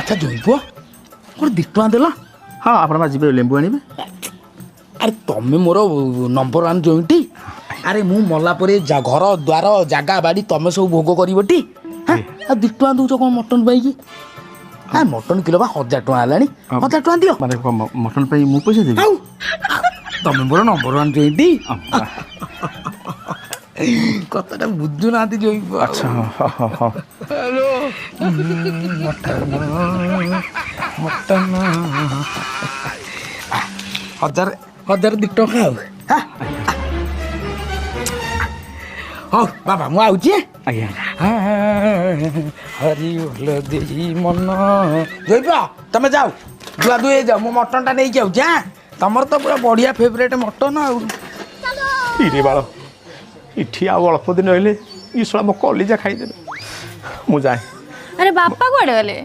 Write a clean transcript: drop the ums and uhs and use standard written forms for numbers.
अच्छा जोई पुआ कौन 2 टଙ୍କା देला हाँ आपण जी लेंबू आने अरे तमें मोर नंबर 1 जोईटी अरे मु मला परे घर द्वार जागा बाड़ी तमें सब भोग करबटी हां 2 टଙ୍କା दउछ कोन मटन पाई आ मटन किलो बा 1000 टଙ୍କା हलानी 1000 टଙ୍କା दियो माने मटन पे मु पैसा देबी तमें मोर नंबर 1 जोईटी कतटा बुझु नाती जोई अच्छा हां हेलो मटन मटन 1000 2 टଙ୍କା हां हो बाबा मु आउची आज्ञा हरि बोल देई मन जोईपा तमे जाओ जुआ दुए जाओ मु मटन टा नहीं जाऊ जा तमर तो पूरा बढ़िया फेवरेट मटन आउ इरे बाल इठी आ अल्प दिन रहिले ई सला मो कॉलेज खाई दे मु जाए अरे बापा कुआडे गले